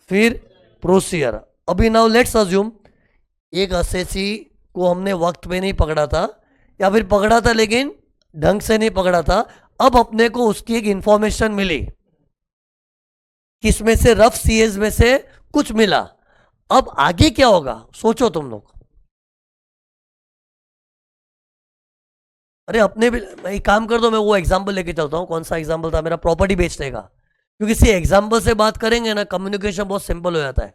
फिर प्रोसीजर। अभी now let's assume एक असेसी को हमने वक्त पे नहीं पकड़ा था, या फिर पकड़ा था लेकिन ढंग से नहीं पकड़ा था। अब अपने को उसकी एक इंफॉर्मेशन मिली, किसमें से, रफ सीएस में से कुछ मिला। अब आगे क्या होगा सोचो तुम लोग। अरे अपने भी एक काम कर दो, मैं वो एग्जांपल लेके चलता हूँ। कौन सा एग्जांपल था मेरा? प्रॉपर्टी बेचने का। क्योंकि इसी एग्जांपल से बात करेंगे ना, कम्युनिकेशन बहुत सिंपल हो जाता है।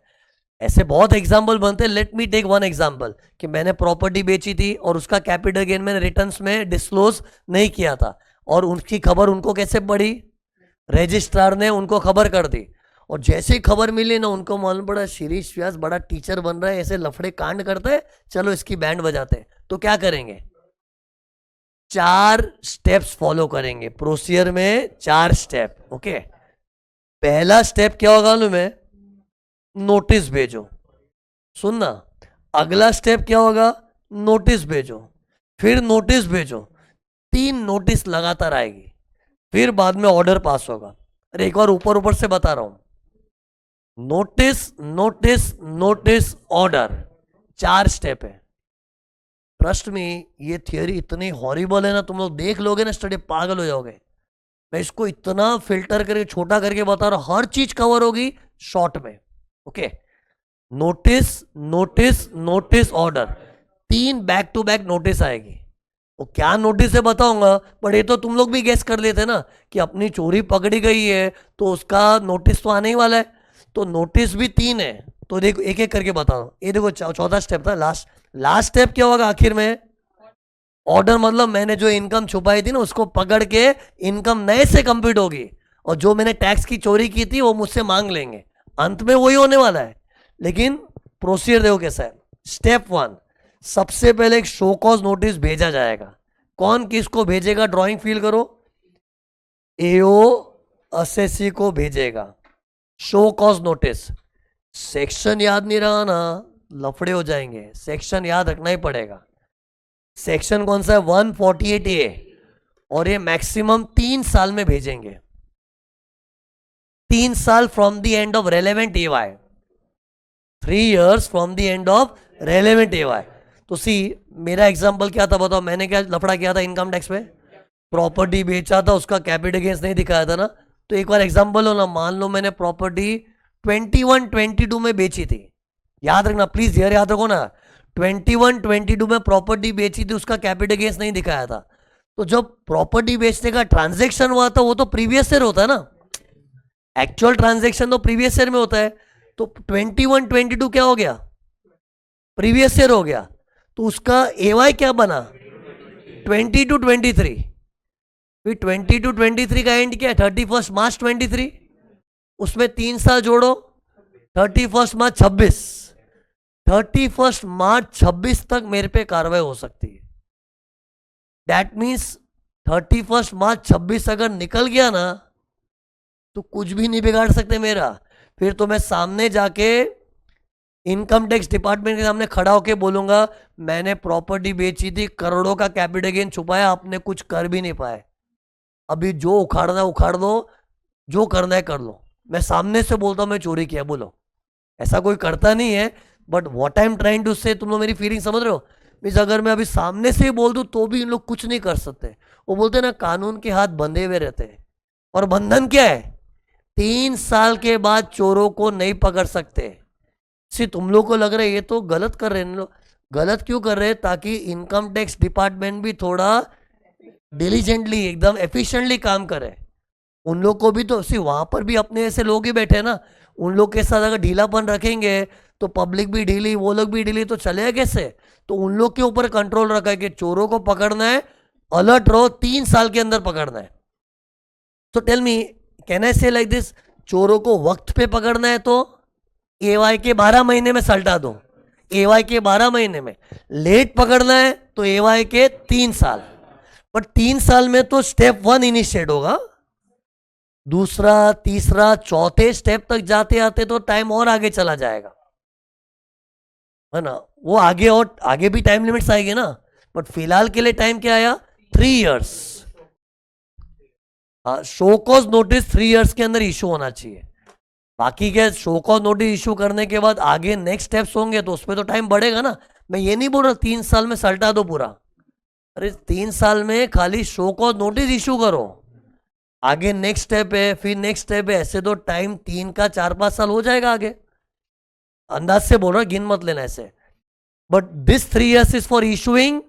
ऐसे बहुत एग्जांपल बनते हैं। Let me take one example कि मैंने प्रॉपर्टी बेची थी और उसका कैपिटल गेन मैंने रिटर्न्स में डिस्क्लोज नहीं किया था, और उनकी खबर उनको कैसे पड़ी? रजिस्ट्रार ने उनको खबर कर दी। और जैसे ही खबर मिली ना, उनको मालूम पड़ा शिरीष व्यास बड़ा टीचर बन रहा है, ऐसे लफड़े कांड करते हैं, चलो इसकी बैंड बजाते हैं। तो क्या करेंगे? 4 स्टेप्स फॉलो करेंगे। प्रोसीजर में 4 स्टेप। ओके, पहला स्टेप क्या होगा मालूम है? नोटिस भेजो। सुनना, अगला स्टेप क्या होगा? नोटिस भेजो, फिर नोटिस भेजो। 3 नोटिस लगातार आएगी, फिर बाद में ऑर्डर पास होगा। अरे एक बार ऊपर ऊपर से बता रहा हूं। Notice notice notice order, 4 step है। ट्रस्ट में ये थियोरी इतनी हॉरिबल है ना, तुम लोग देख लोगे ना स्टडी, पागल हो जाओगे। मैं इसको इतना फिल्टर करके छोटा करके बता रहा हूं, हर चीज कवर होगी शॉर्ट में। Okay, notice notice notice order, 3 back to back notice आएगी। वो क्या नोटिस है बताऊंगा, बट ये तो तुम लोग भी गेस कर लेते ना कि अपनी चोरी पकड़ी गई है तो उसका नोटिस तो आने ही वाला है। तो नोटिस भी 3 है। तो देखो एक एक करके बता दो। ये देखो चौथा स्टेप था, लास्ट स्टेप क्या होगा आखिर में? ऑर्डर। मतलब मैंने जो इनकम छुपाई थी ना, उसको पकड़ के इनकम नए से कंप्यूट होगी, और जो मैंने टैक्स की चोरी की थी वो मुझसे मांग लेंगे। अंत में वही होने वाला है। लेकिन प्रोसीजर देखो कैसा है। स्टेप 1, सबसे पहले एक शो कॉज नोटिस भेजा जाएगा। कौन किसको भेजेगा? ड्राइंग फील करो। एओ असेसी को भेजेगा शो कॉज नोटिस। सेक्शन याद नहीं रहा ना, लफड़े हो जाएंगे। सेक्शन याद रखना ही पड़ेगा। सेक्शन कौन सा है? 148A। और ये मैक्सिमम 3 साल में भेजेंगे। 3 साल from the end of relevant AY, 3 years from the end of relevant AY. तो सी, मेरा एग्जांपल क्या था बताओ? मैंने क्या लफड़ा किया था इनकम टैक्स में? प्रॉपर्टी बेचा था, उसका कैपिटल गेन्स नहीं दिखाया था ना। तो एक बार एग्जांपल हो ना, मान लो मैंने प्रॉपर्टी 21-22 में बेची थी। याद रखना प्लीज, याद रखो ना। 21-22 में प्रॉपर्टी बेची थी, उसका कैपिटल गेन्स नहीं दिखाया था। तो जब प्रॉपर्टी बेचने का ट्रांजैक्शन हुआ था, वो तो प्रीवियस ईयर होता है ना। एक्चुअल ट्रांजैक्शन तो प्रीवियस ईयर में होता है। तो 21-22 क्या हो गया? प्रीवियस ईयर हो गया। तो उसका एवाई क्या बना? 22-23। फिर 22-23 का एंड क्या है? 31 मार्च 23। उसमें 3 साल जोड़ो, 31 मार्च 26। 31 मार्च 26 तक मेरे पे कार्रवाई हो सकती है। दैट मीन्स 31 मार्च 26 अगर निकल गया ना, तो कुछ भी नहीं बिगाड़ सकते मेरा। फिर तो मैं सामने जाके इनकम टैक्स डिपार्टमेंट के सामने खड़ा होके बोलूंगा, मैंने प्रॉपर्टी बेची थी, करोड़ों का कैपिटल गेन छुपाया, आपने कुछ कर भी नहीं पाए। अभी जो उखाड़ना है उखाड़ दो, जो करना है कर लो। मैं सामने से बोलता हूं मैं चोरी किया, बोलो। ऐसा कोई करता नहीं है, but what I am trying to say, तुम लोग मेरी फीलिंग समझ रहे हो? मीन्स अगर मैं अभी सामने से ही बोल दूं तो भी इन लोग कुछ नहीं कर सकते। वो बोलते ना, कानून के हाथ बंधे हुए रहते हैं। और बंधन क्या है? 3 साल के बाद चोरों को नहीं पकड़ सकते। सी, तुम लोग को लग रहा है ये तो गलत कर रहे हैं लोग। गलत क्यों कर रहे हैं? ताकि इनकम टैक्स डिपार्टमेंट भी थोड़ा डिलीजेंटली, एकदम एफिशिएंटली काम करे। उन लोग को भी तो सी, वहां पर भी अपने ऐसे लोग ही बैठे हैं ना। उन लोग के साथ अगर ढीलापन रखेंगे तो पब्लिक भी ढीली, वो लोग भी ढीली, तो चलेगा कैसे? तो उन लोग के ऊपर कंट्रोल रखा है कि चोरों को पकड़ना है, अलर्ट रहो, 3 साल के अंदर पकड़ना है। तो टेल मी, कैन आई से लाइक दिस? चोरों को वक्त पे पकड़ना है तो एवाई के 12 महीने में सल्टा दो। एवाई के 12 महीने में। लेट पकड़ना है तो एवाई के 3 साल। बट 3 साल में तो स्टेप 1 इनिशिएट होगा, दूसरा, तीसरा, चौथे स्टेप तक जाते आते तो टाइम और आगे चला जाएगा, है ना। वो आगे और आगे भी टाइम लिमिट्स आएगी ना। बट फिलहाल के लिए टाइम क्या आया? 3 years। Show cause notice 3 years के अंदर इशू होना चाहिए। बाकी क्या शो कॉज नोटिस इशू करने के बाद आगे नेक्स्ट स्टेप्स होंगे तो उसमें तो टाइम बढ़ेगा ना। मैं ये नहीं बोल रहा 3 साल में सल्टा दो पूरा, अरे 3 साल में खाली शो कॉज नोटिस इशू करो, आगे नेक्स्ट स्टेप है, फिर नेक्स्ट स्टेप है, ऐसे तो टाइम 3 का 4-5 साल हो जाएगा आगे। अंदाज से बोल रहा, गिन मत लेना ऐसे। But this 3 years is for issuing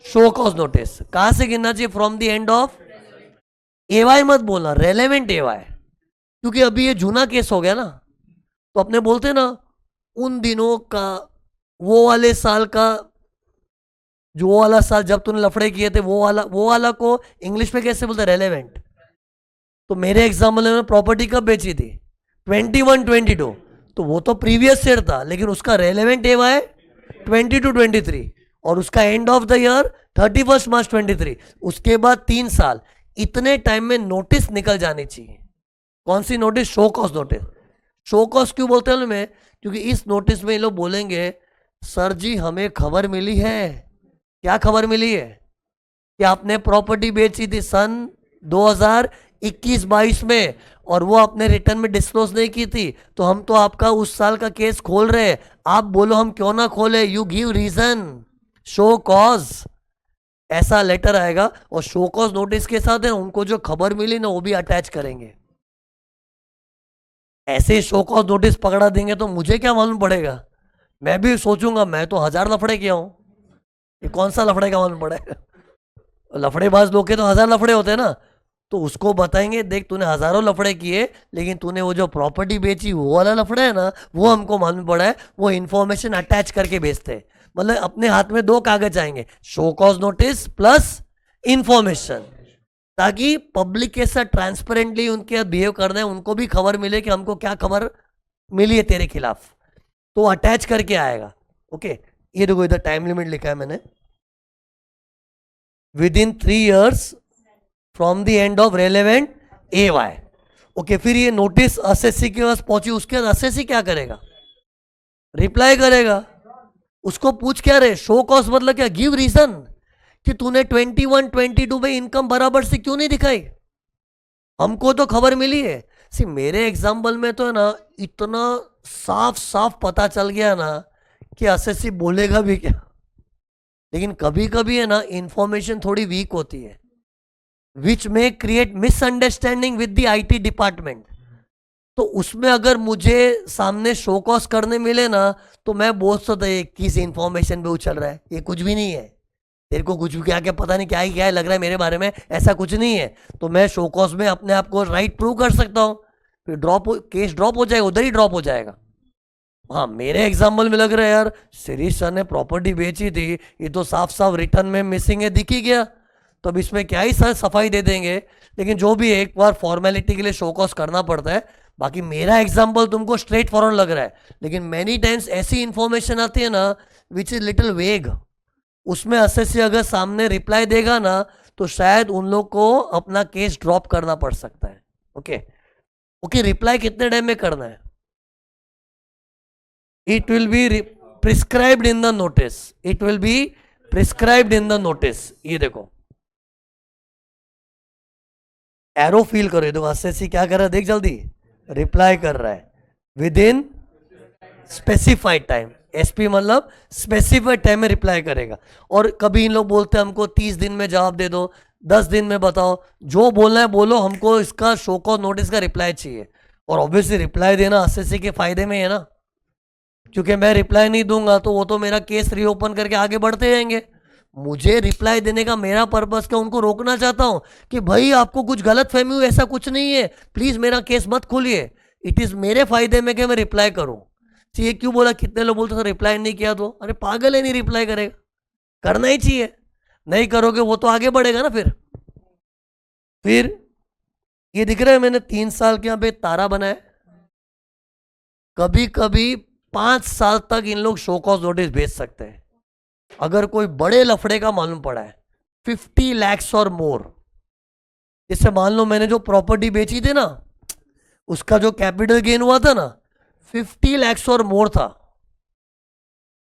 show cause notice. कहां से गिनना चाहिए? फ्रॉम द एंड ऑफ एवाई मत बोलना, रेलेवेंट एवाई, क्योंकि अभी ये जूना केस हो गया ना, तो अपने बोलते ना उन दिनों का, वो वाले साल का, जो वो वाला साल जब तूने लफड़े किए थे, वो वाला को इंग्लिश में कैसे बोलते? रेलेवेंट। तो मेरे एग्जाम्पल में प्रॉपर्टी कब बेची थी? 21-22, तो वो तो प्रीवियस ईयर था, लेकिन उसका रेलेवेंट एवा है 22-23, और उसका एंड ऑफ द ईयर 31 मार्च 23, उसके बाद 3 साल। इतने टाइम में नोटिस निकल जानी चाहिए। कौन सी notice? Show cause notice. Show cause क्यों बोलते हैं मैं? क्योंकि इस नोटिस में ये लोग बोलेंगे सर जी हमें खबर मिली है। क्या खबर मिली है? कि आपने प्रॉपर्टी बेची थी सन 2021-22 में, और वो आपने रिटर्न में डिस्क्लोज नहीं की थी, तो हम तो आपका उस साल का केस खोल रहे हैं। आप बोलो हम क्यों ना खोले, you give reason, show cause. ऐसा लेटर आएगा, और शो कॉज नोटिस के साथ है उनको जो खबर मिली ना वो भी अटैच करेंगे। ऐसे ही शो कॉज नोटिस पकड़ा देंगे तो मुझे क्या मालूम पड़ेगा? मैं भी सोचूंगा मैं तो 1000 लफड़े किया हूं, ये कौन सा लफड़े का मालूम पड़ेगा? लफड़ेबाज लोग के तो 1000 लफड़े होते हैं ना, तो उसको बताएंगे देख तूने हजारों लफड़े किए, लेकिन तूने वो जो प्रॉपर्टी बेची वो वाला लफड़ा है ना, वो हमको मालूम पड़ा है, वो इन्फॉर्मेशन अटैच करके बेचते हैं। मतलब अपने हाथ में 2 कागज आएंगे, show cause notice plus information, ताकि पब्लिक के साथ ट्रांसपेरेंटली उनके बिहेव करना है, उनको भी खबर मिले कि हमको क्या खबर मिली है तेरे खिलाफ, तो अटैच करके आएगा। ओके, ये देखो इधर टाइम लिमिट लिखा है मैंने, within 3 years from the end of relevant AY. Okay, फिर ये नोटिस असेसी के पास पहुंची, उसके बाद असेसी क्या करेगा? रिप्लाई करेगा। उसको पूछ क्या रहे? शो कॉज मतलब क्या? गिव रीजन कि तूने 21-22 में इनकम बराबर से क्यों नहीं दिखाई, हमको तो खबर मिली है। सी मेरे एग्जाम्पल में तो है ना इतना साफ साफ पता चल गया ना कि असेसी बोलेगा भी क्या। लेकिन कभी कभी है ना इंफॉर्मेशन थोड़ी वीक होती है, विच में create misunderstanding with the IT department. तो उसमें अगर मुझे सामने शो कॉज करने मिले ना, तो मैं बोल सकता है किस इंफॉर्मेशन पे उछल रहा है, ये कुछ भी नहीं है, तेरे को कुछ भी क्या क्या पता नहीं क्या ही क्या है लग रहा है मेरे बारे में, ऐसा कुछ नहीं है। तो मैं शो कॉज में अपने आप को राइट प्रूव कर सकता हूँ, फिर केस ड्रॉप हो जाएगा, उधर ही ड्रॉप हो जाएगा। हाँ, मेरे एग्जाम्पल में लग रहा है यार शिरीष सर ने प्रॉपर्टी बेची थी, ये तो साफ साफ रिटर्न में मिसिंग है, दिख ही गया, तो अब इसमें क्या ही सर सफाई दे देंगे। लेकिन जो भी एक बार फॉर्मेलिटी के लिए शो कॉज करना पड़ता है। बाकी मेरा एग्जाम्पल तुमको स्ट्रेट फॉरवर्ड लग रहा है, लेकिन मैनी टाइम्स ऐसी इंफॉर्मेशन आती है ना विच इज लिटिल वेग, उसमें असेसी अगर सामने रिप्लाई देगा ना तो शायद उन लोग को अपना केस ड्रॉप करना पड़ सकता है। ओके ओके, रिप्लाई कितने टाइम में करना है? It will be prescribed in the notice, it will be prescribed in the notice. ये देखो एरो फील करो, देखो असेसी क्या कर रहा है, देख जल्दी रिप्लाई कर रहा है with in specified time. SP मतलब स्पेसिफाइड टाइम में रिप्लाई करेगा। और कभी इन लोग बोलते हैं हमको 30 दिन में जवाब दे दो, 10 दिन में बताओ, जो बोलना है बोलो, हमको इसका शो कॉज नोटिस का रिप्लाई चाहिए। और ऑब्वियसली रिप्लाई देना असेसी के फायदे में है ना, क्योंकि मैं रिप्लाई नहीं दूंगा तो वो तो मेरा केस रीओपन करके आगे बढ़ते जाएंगे। मुझे रिप्लाई देने का मेरा पर्पस क्या, उनको रोकना चाहता हूं कि भाई आपको कुछ गलत फहमी हुई, ऐसा कुछ नहीं है, प्लीज मेरा केस मत खोलिए। इट इज मेरे फायदे में कि मैं रिप्लाई करूं। ये क्यों बोला? कितने लोग बोलते सर रिप्लाई नहीं किया तो, अरे पागल है, नहीं रिप्लाई करेगा, करना ही चाहिए, नहीं करोगे वो तो आगे बढ़ेगा ना। फिर ये दिख रहा है मैंने 3 साल के यहाँ पे तारा बनाया, कभी कभी 5 साल तक इन लोग शो कॉज नोटिस भेज सकते हैं अगर कोई बड़े लफड़े का मालूम पड़ा है, 50 lakhs और मोर। इससे मान लो मैंने जो प्रॉपर्टी बेची थी ना, उसका जो कैपिटल गेन हुआ था ना 50 lakhs और मोर था,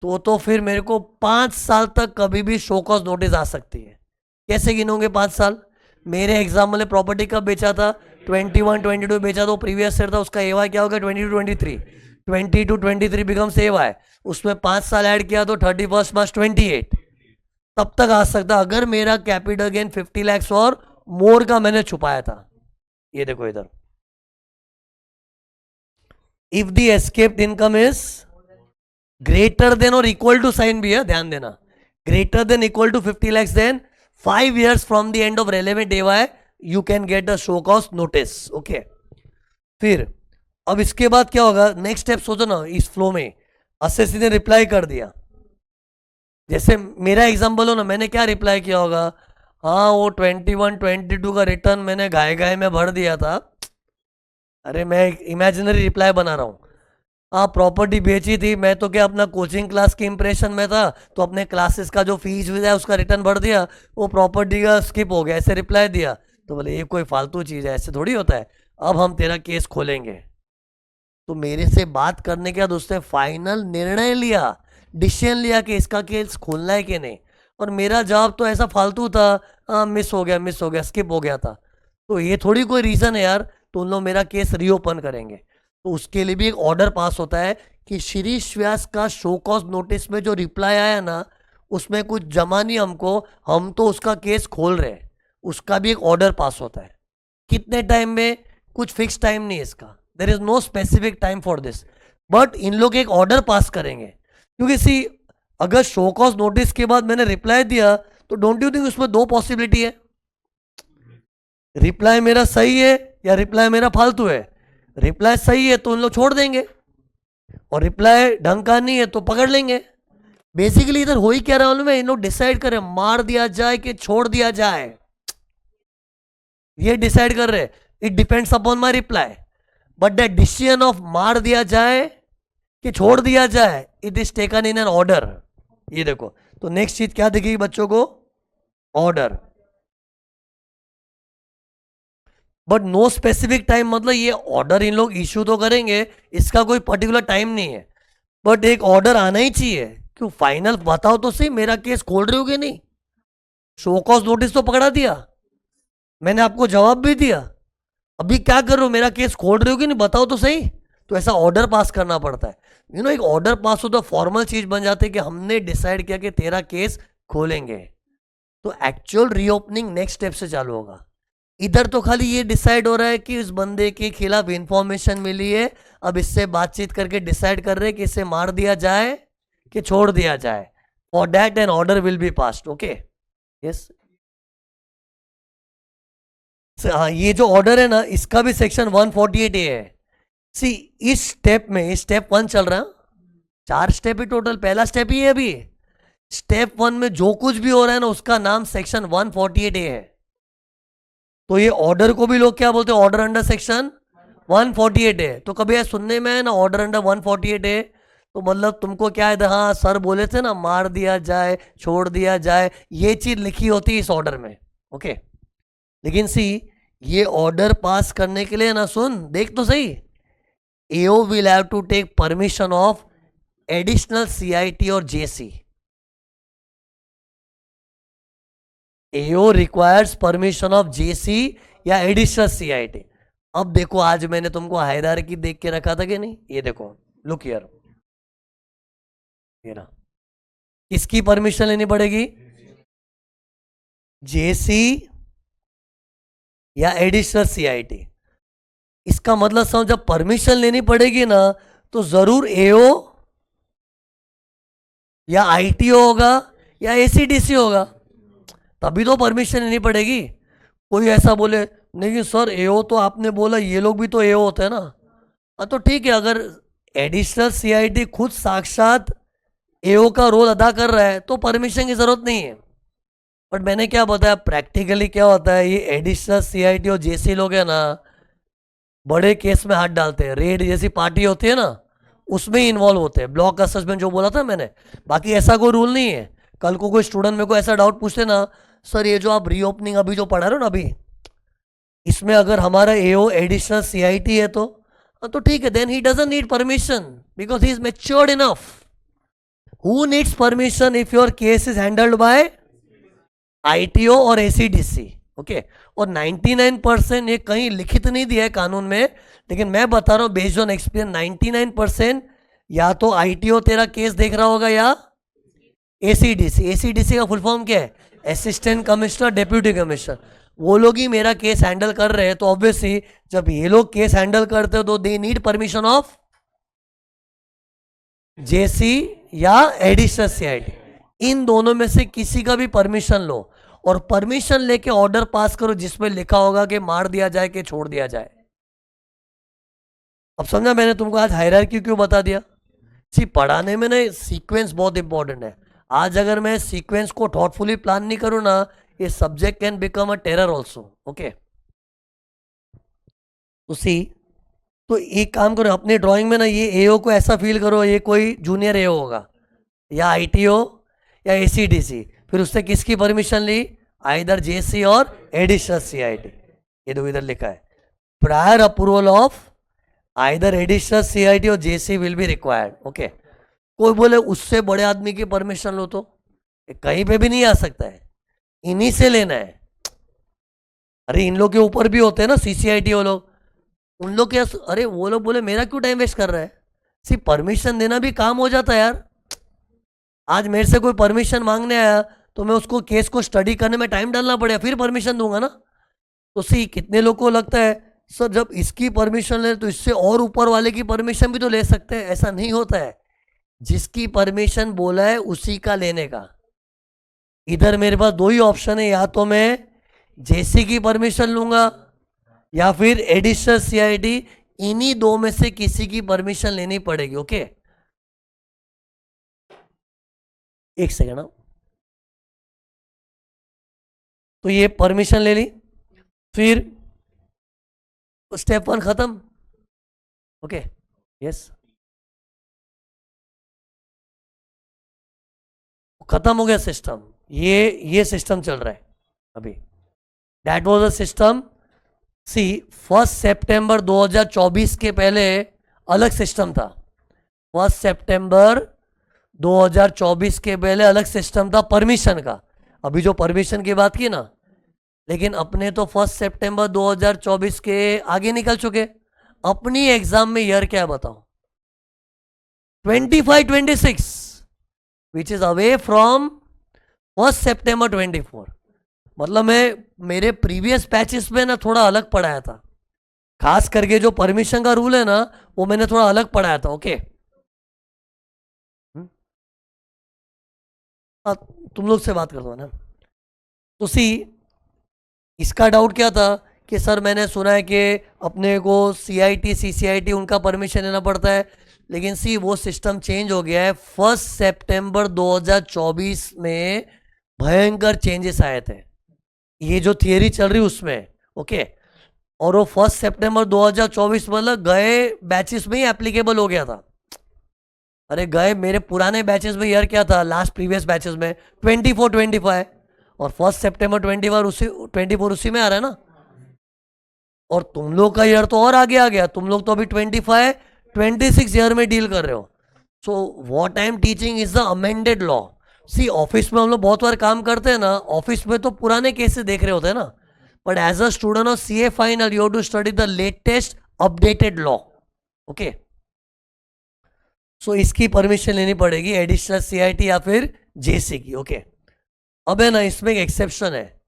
तो फिर मेरे को 5 साल तक कभी भी शो कॉज नोटिस आ सकती है। कैसे गिनोगे 5 साल? मेरे एग्जाम्पल में प्रॉपर्टी कब बेचा था? 21 22 बेचा तो प्रीवियस ईयर था, उसका एवाई क्या हो गया 22 23, 22 23 बिकम्स एवाई, उसमें 5 साल ऐड किया तो 31 मार्च 28 तब तक आ सकता अगर मेरा कैपिटल गेन 50 लाख और मोर का मैंने छुपाया था। ये देखो इधर, if the escaped income is greater than और इक्वल टू, साइन भी है ध्यान देना, greater than equal to 50 lakhs, then 5 years from the end of relevant AY you can get a show cause notice. Okay, फिर अब इसके बाद क्या होगा, नेक्स्ट स्टेप सोचो ना, इस फ्लो में असेसी ने रिप्लाई कर दिया, जैसे मेरा एग्जांपल हो ना, मैंने क्या रिप्लाई किया होगा, हाँ वो 21 22 का रिटर्न मैंने गाय गाय में भर दिया था, अरे मैं इमेजिनरी रिप्लाई बना रहा हूँ, हाँ प्रॉपर्टी बेची थी, मैं तो क्या अपना कोचिंग क्लास के इंप्रेशन में था, तो अपने क्लासेस का जो फीस है उसका रिटर्न भर दिया, वो प्रॉपर्टी का स्किप हो गया, ऐसे रिप्लाई दिया, तो बोले ये कोई फालतू चीज़ है, ऐसे थोड़ी होता है, अब हम तेरा केस खोलेंगे। तो मेरे से बात करने के बाद उसने फाइनल निर्णय लिया, डिसीजन लिया कि इसका केस खोलना है कि नहीं, और मेरा जवाब तो ऐसा फालतू था, हाँ मिस हो गया स्किप हो गया था, तो ये थोड़ी कोई रीज़न है यार, तो उन लोग मेरा केस रीओपन करेंगे। तो उसके लिए भी एक ऑर्डर पास होता है कि शिरीष व्यास का शो कॉज नोटिस में जो रिप्लाई आया ना, उसमें कुछ जमा नहीं हमको, हम तो उसका केस खोल रहे हैं, उसका भी एक ऑर्डर पास होता है। कितने टाइम में, कुछ फिक्स टाइम नहीं है इसका, there is no specific time for this, but इन लोग एक ऑर्डर पास करेंगे, क्योंकि सी अगर शो कॉज नोटिस के बाद मैंने रिप्लाई दिया तो डोंट यू थिंक उसमें 2 पॉसिबिलिटी है, रिप्लाई मेरा सही है या रिप्लाई मेरा फालतू है। रिप्लाई सही है तो उन लोग छोड़ देंगे, और रिप्लाई ढंग का नहीं है तो पकड़ लेंगे। बेसिकली इधर हो ही क्या रहा है, इन लोग डिसाइड करें मार दिया जाए कि छोड़ दिया जाए, ये डिसाइड कर रहे, it depends upon my reply, but the decision of मार दिया जाए कि छोड़ दिया जाए, it is taken in an order. ये देखो, तो नेक्स्ट चीज क्या दिखेगी बच्चों को, order, but no specific time, मतलब ये ऑर्डर इन लोग इश्यू तो करेंगे, इसका कोई पर्टिकुलर टाइम नहीं है, बट एक ऑर्डर आना ही चाहिए, क्यों फाइनल बताओ तो सही मेरा केस खोल रहे हो कि नहीं, शो कॉज नोटिस तो पकड़ा दिया, मैंने आपको जवाब भी दिया, अभी क्या कर रहे हो, मेरा केस खोल रहे हो कि नहीं बताओ तो सही। तो ऐसा ऑर्डर पास करना पड़ता है, यू नो, एक ऑर्डर पास हो तो फॉर्मल चीज बन जाती है कि हमने डिसाइड किया कि तेरा केस खोलेंगे, तो एक्चुअल रीओपनिंग नेक्स्ट स्टेप से चालू होगा। इधर तो खाली ये डिसाइड हो रहा है कि इस बंदे के खिलाफ इंफॉर्मेशन मिली है, अब इससे बातचीत करके डिसाइड कर रहे हैं कि इसे मार दिया जाए कि छोड़ दिया जाए, for that an order will be passed. Okay, yes, हाँ ये जो ऑर्डर है ना, इसका भी सेक्शन 148A है। सी इस स्टेप में, इस स्टेप 1 चल रहा है, 4 स्टेप ही टोटल, पहला स्टेप ही है अभी, स्टेप 1 में जो कुछ भी हो रहा है ना, उसका नाम सेक्शन 148A है। तो ये ऑर्डर को भी लोग क्या बोलते हैं, ऑर्डर अंडर सेक्शन 148 है। तो कभी ऐसा सुनने में है ना ऑर्डर अंडर 148 है, तो मतलब तुमको क्या है, हाँ सर बोले थे ना मार दिया जाए छोड़ दिया जाए, ये चीज लिखी होती है इस ऑर्डर में। ओके, लेकिन सी ये ऑर्डर पास करने के लिए ना, सुन देख तो सही, AO will have to take permission of additional CIT और JC. AO requires permission of JC या एडिशनल सीआईटी। अब देखो, आज मैंने तुमको हायरार्की देख के रखा था कि नहीं, ये देखो, लुक हियर, ये ना, किसकी परमिशन लेनी पड़ेगी, जेसी या एडिशनल सीआईटी। इसका मतलब समझ, जब परमिशन लेनी पड़ेगी ना, तो जरूर एओ या आईटीओ होगा या एसीडीसी होगा, तभी तो परमिशन लेनी पड़ेगी। कोई ऐसा बोले नहीं सर एओ तो आपने बोला, ये लोग भी तो एओ होते हैं ना, तो ठीक है, अगर एडिशनल सीआईटी खुद साक्षात एओ का रोल अदा कर रहा है तो परमिशन की जरूरत नहीं है। बट मैंने क्या बताया, प्रैक्टिकली क्या होता है, ये एडिशनल सीआईटी और जेसी लोग है ना, बड़े केस में हाथ डालते हैं, रेड जैसी पार्टी होती है ना, उसमें ही इन्वॉल्व होते हैं, ब्लॉक असेसमेंट जो बोला था मैंने। बाकी ऐसा कोई रूल नहीं है, कल को कोई स्टूडेंट मेरे को ऐसा डाउट पूछते ना, सर ये जो आप रीओपनिंग अभी जो पढ़ा रहे हो ना अभी, इसमें अगर हमारा एओ एडिशनल सीआईटी है तो ठीक है, then he doesn't need permission because he is matured enough. Who needs permission if your case is handled by ITO और एसीडीसी। ओके, और 99% ये कहीं लिखित नहीं दिया है कानून में, लेकिन मैं बता रहा हूँ बेस्ड ऑन एक्सपीरियंस, 99% या तो आईटीओ तेरा केस देख रहा होगा या एसीडीसी। एसीडीसी का फुल फॉर्म क्या है? Assistant commissioner deputy commissioner. वो लोग ही मेरा केस हैंडल कर रहे हैं, तो ऑब्वियसली जब ये लोग केस हैंडल करते हो तो they need permission of JC या एडिशनल सीआईडी। इन दोनों में से किसी का भी परमिशन लो और परमिशन लेके ऑर्डर पास करो जिसमें लिखा होगा कि मार दिया जाए कि छोड़ दिया जाए। अब समझा मैंने तुमको आज हायरार्की क्यों बता दिया? सी पढ़ाने में ना सीक्वेंस बहुत इंपॉर्टेंट है। आज अगर मैं सीक्वेंस को थॉटफुली प्लान नहीं करूं ना, ये subject can become a terror also. Okay, तो सी, तो एक काम करो अपनी ड्राइंग में ना, ये एओ को ऐसा फील करो ये कोई जूनियर एओ होगा या आईटीओ या एसीडीसी। फिर उससे किसकी परमिशन ली? आइदर जेसी और एडिशनल सीआईडी। ये दो इधर लिखा है, prior approval of either additional CID और जेसी विल बी रिक्वायर्ड। ओके, कोई बोले उससे बड़े आदमी की परमिशन लो, तो कहीं पे भी नहीं आ सकता है, इन्हीं से लेना है। अरे इन लोग के ऊपर भी होते हैं ना सीसीआईटी वो लोग, उन लोग क्या, अरे वो लोग बोले मेरा क्यों टाइम वेस्ट कर रहा है? सिर्फ परमिशन देना भी काम हो जाता है यार। आज मेरे से कोई परमिशन मांगने आया तो मैं उसको केस को स्टडी करने में टाइम डालना पड़ेगा, फिर परमिशन दूंगा ना। तो सी कितने लोग को लगता है सर जब इसकी परमिशन ले तो इससे और ऊपर वाले की परमिशन भी तो ले सकते हैं। ऐसा नहीं होता है, जिसकी परमिशन बोला है उसी का लेने का। इधर मेरे पास दो ही ऑप्शन है, या तो मैं जेसी की परमिशन लूंगा या फिर एडिशनल सीआईडी। इन्हीं दो में से किसी की परमिशन लेनी पड़ेगी। ओके, एक सेकेंड। तो ये परमिशन ले ली, फिर स्टेप 1 खत्म। ओके, यस, खत्म हो गया सिस्टम। ये सिस्टम चल रहा है अभी। That was a system. See 1 सितंबर 2024 के पहले अलग सिस्टम था। 1 सितंबर 2024 के पहले अलग सिस्टम था परमिशन का। अभी जो परमिशन की बात की ना, लेकिन अपने तो 1 सितंबर 2024 के आगे निकल चुके। अपनी एग्जाम में ईयर क्या है बताओ? 25-26, विच इज अवे फ्रॉम 1 सितंबर 24। मतलब मैं मेरे प्रीवियस पैचेस में ना थोड़ा अलग पढ़ाया था, खास करके जो परमिशन का रूल है ना वो मैंने थोड़ा अलग पढ़ाया था। ओके, तुम लोग से बात करता हूँ ना। तो सी इसका डाउट क्या था कि सर मैंने सुना है कि अपने को सीआईटी सीसीआईटी उनका परमिशन लेना पड़ता है, लेकिन सी वो सिस्टम चेंज हो गया है। 1 सितंबर 2024 में भयंकर चेंजेस आए थे, ये जो थियरी चल रही उसमें। ओके, और वो 1 सितंबर 2024 मतलब गए बैचेस में ही एप्लीकेबल हो गया था। अरे गए मेरे पुराने बैचेस में ईयर क्या था, लास्ट प्रीवियस बैचेस में 24-25, और 1 सितंबर 24 उसी में आ रहा है ना। और तुम लोग का ईयर तो और आगे आ गया, तुम लोग तो अभी 25-26 ईयर में डील कर रहे हो। So what I am teaching is the amended law. सी ऑफिस में हम लोग बहुत बार काम करते हैं ना, ऑफिस में तो पुराने केसेस देख रहे होते हैं ना, but as a student of CA final you have to study the latest updated law. Okay, so इसकी परमिशन लेनी पड़ेगी, एडिशनल सीआईटी या फिर जेसी की। ओके, अब है ना इसमें एक एक्सेप्शन है,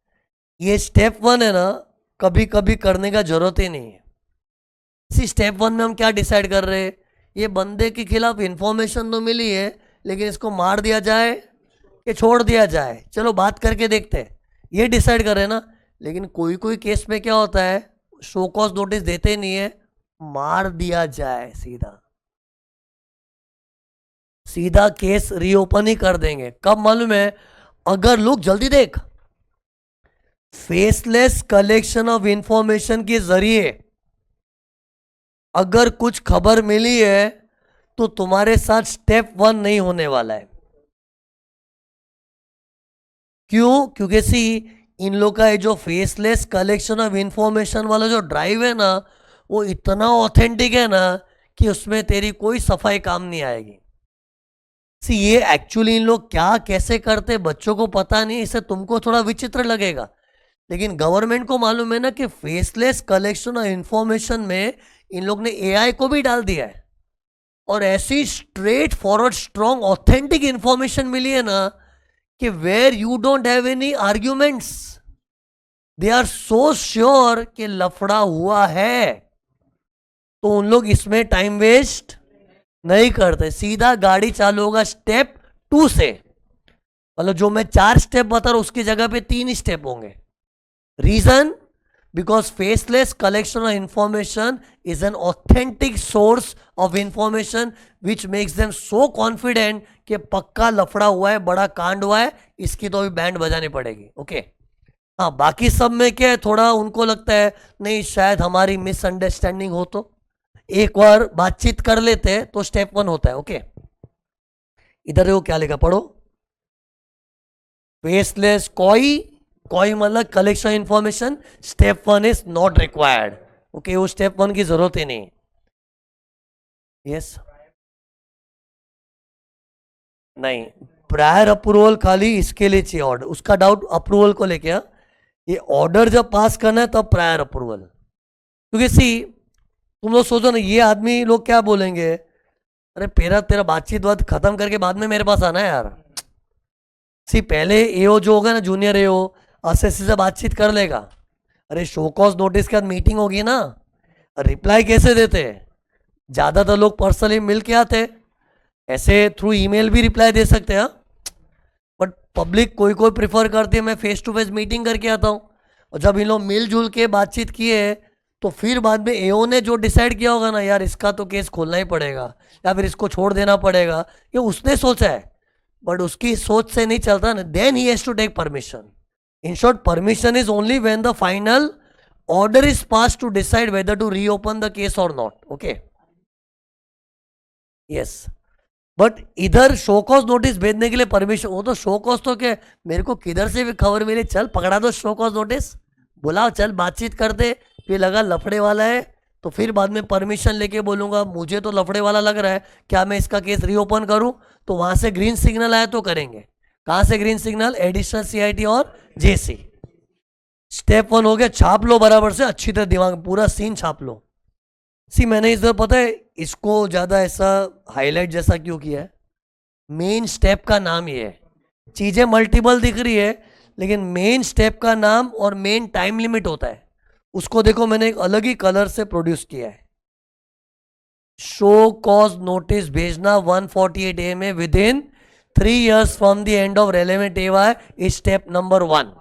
ये स्टेप 1 है ना, कभी कभी करने का जरूरत ही नहीं है। सी स्टेप 1 में हम क्या डिसाइड कर रहे हैं, ये बंदे के खिलाफ इंफॉर्मेशन तो मिली है, लेकिन इसको मार दिया जाए कि छोड़ दिया जाए, चलो बात करके देखते हैं, ये डिसाइड कर रहे हैं ना। लेकिन कोई कोई केस में क्या होता है, शो कॉज नोटिस देते नहीं है, मार दिया जाए सीधा सीधा केस रीओपन ही कर देंगे। कब मालूम है? अगर लोग जल्दी देख, फेसलेस कलेक्शन ऑफ इंफॉर्मेशन के जरिए अगर कुछ खबर मिली है तो तुम्हारे साथ स्टेप 1 नहीं होने वाला है। क्यों? क्योंकि सी इन लोग का जो फेसलेस कलेक्शन ऑफ इंफॉर्मेशन वाला जो ड्राइव है ना, वो इतना ऑथेंटिक है ना कि उसमें तेरी कोई सफाई काम नहीं आएगी। सी ये एक्चुअली इन लोग क्या कैसे करते बच्चों को पता नहीं, इससे तुमको थोड़ा विचित्र लगेगा, लेकिन गवर्नमेंट को मालूम है ना कि फेसलेस कलेक्शन ऑफ इंफॉर्मेशन में इन लोग ने एआई को भी डाल दिया है, और ऐसी straightforward strong authentic information मिली है ना कि where you don't have any arguments, they are so sure कि लफड़ा हुआ है, तो उन लोग इसमें टाइम वेस्ट नहीं करते, सीधा गाड़ी चालू होगा स्टेप 2 से। मतलब जो मैं 4 स्टेप बता रहा हूं उसकी जगह पे 3 स्टेप होंगे। Reason, because faceless collection of information is an authentic source of information which makes them so confident कि पक्का लफड़ा हुआ है, बड़ा कांड हुआ है, इसकी तो अभी बैंड बजानी पड़ेगी। ओके हाँ, बाकी सब में क्या है, थोड़ा उनको लगता है नहीं शायद हमारी मिसअंडरस्टैंडिंग हो, तो एक बार बातचीत कर लेते हैं तो स्टेप 1 होता है। ओके इधर देखो क्या लिखा, पढ़ो। फेसलेस कोई मतलब collection information, step 1 is not required. Okay वो स्टेप 1 की जरूरत ही नहीं। यस नहीं, प्रायर अप्रूवल खाली इसके लिए चाहिए, ऑर्डर उसका डाउट अप्रूवल को लेके, ये ऑर्डर जब पास करना है तब प्रायर अप्रूवल। क्योंकि सी तुम लोग सोचो ना, ये आदमी लोग क्या बोलेंगे, अरे तेरा बातचीत बात खत्म करके बाद में मेरे पास आना है यार। सी पहले एओ जो होगा ना, जूनियर एओ असेसी से बातचीत कर लेगा, अरे शो कॉज नोटिस के बाद मीटिंग होगी ना, रिप्लाई कैसे देते, ज़्यादातर लोग पर्सनली मिल के आते, ऐसे थ्रू ईमेल भी रिप्लाई दे सकते हैं, बट पब्लिक कोई प्रिफर करती है मैं फेस टू फेस मीटिंग करके आता हूँ। और जब इन लोग मिलजुल के बातचीत किए तो फिर बाद में एओ ने जो डिसाइड किया होगा ना, यार इसका तो केस खोलना ही पड़ेगा या फिर इसको छोड़ देना पड़ेगा, ये उसने सोचा है, बट उसकी सोच से नहीं चलता ना, then he has to take permission. In short, permission is only when the final order is pass to decide whether to reopen the case और नॉट। ओके यस, बट इधर शो कॉज नोटिस भेजने के लिए permission, वो तो show cause तो क्या, मेरे को किधर से भी खबर मिली, चल पकड़ा दो शो कॉज नोटिस, बुलाओ चल बातचीत करते, फिर लगा लफड़े वाला है तो फिर बाद में परमिशन लेके बोलूंगा मुझे तो लफड़े वाला लग रहा है, क्या मैं इसका केस रीओपन करूं, तो वहां से ग्रीन सिग्नल आया तो करेंगे। कहां से ग्रीन सिग्नल, एडिशनल सीआईटी और जेसी। स्टेप 1 हो गया, छाप लो बराबर से, अच्छी तरह दिमाग पूरा सीन छाप लो। सी मैंने इधर पता है इसको ज्यादा ऐसा हाईलाइट जैसा क्यों किया है, मेन स्टेप का नाम ये है, चीजें मल्टीपल दिख रही है लेकिन मेन स्टेप का नाम और मेन टाइम लिमिट होता है, उसको देखो मैंने एक अलग ही कलर से प्रोड्यूस किया है। शो कॉज नोटिस भेजना 148A में within 3 years from the end of relevant AY is step number 1।